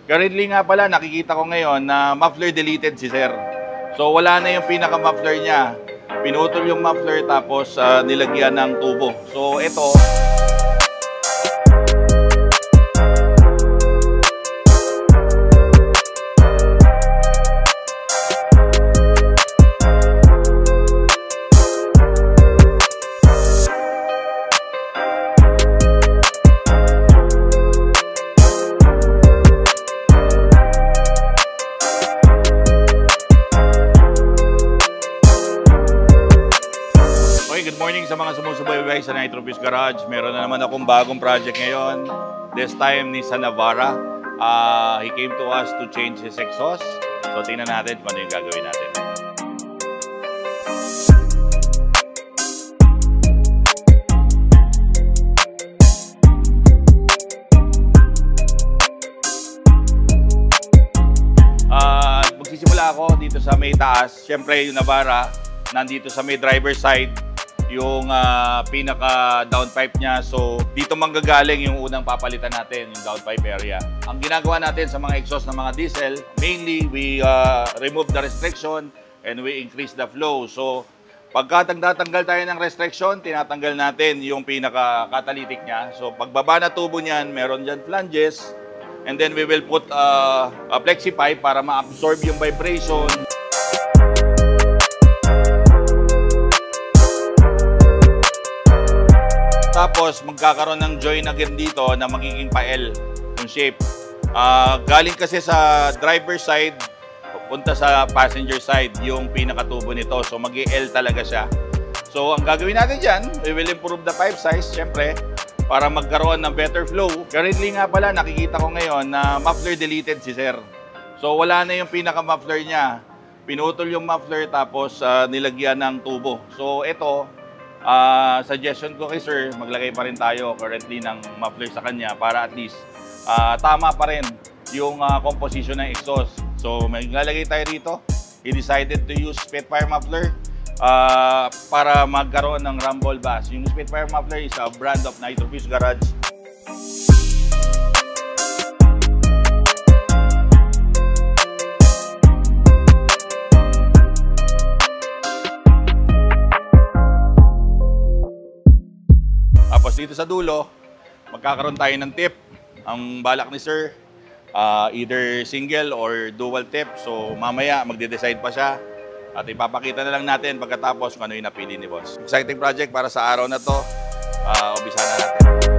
Currently nga pala, nakikita ko ngayon na muffler deleted si sir. So wala na yung pinaka-muffler niya. Pinutol yung muffler tapos nilagyan ng tubo. So ito, good morning sa mga sumusubaybay sa Nitro Fuse Garage. Meron na naman akong bagong project ngayon. This time ni Navara. He came to us to change his exhaust. So tingnan natin kung ano yung gagawin natin. Magsisimula ako dito sa may taas. Siyempre yung Navara nandito sa may driver side. Yung pinaka downpipe niya. So dito manggagaling yung unang papalitan natin, yung downpipe area. Ang ginagawa natin sa mga exhaust ng mga diesel, mainly we remove the restriction and we increase the flow. So pagka tatanggal tayo ng restriction, tinatanggal natin yung pinaka catalytic niya. So pagbaba na tubo niyan, meron diyan flanges, and then we will put a flexi pipe para ma-absorb yung vibration. Tapos magkakaroon ng join again dito na magiging pa-L yung shape. Galing kasi sa driver side, punta sa passenger side yung pinakatubo nito. So mag-L talaga siya. So ang gagawin natin dyan, we will improve the pipe size, syempre, para magkaroon ng better flow. Currently nga pala, nakikita ko ngayon na muffler deleted si sir. So wala na yung pinaka-muffler niya. Pinutol yung muffler tapos nilagyan ng tubo. So ito, suggestion ko kay sir, maglagay pa rin tayo currently ng muffler sa kanya para at least tama pa rin yung composition ng exhaust. So may lalagay tayo rito. He decided to use Spitfire muffler para magkaroon ng rumble bass. Yung Spitfire muffler is a brand of Nitro Fuse Garage. Tapos dito sa dulo, magkakaroon tayo ng tip. Ang balak ni sir, either single or dual tip. So mamaya magde-decide pa siya. At ipapakita na lang natin pagkatapos kung ano yung napili ni boss. Exciting project para sa araw na to. Umpisa na natin.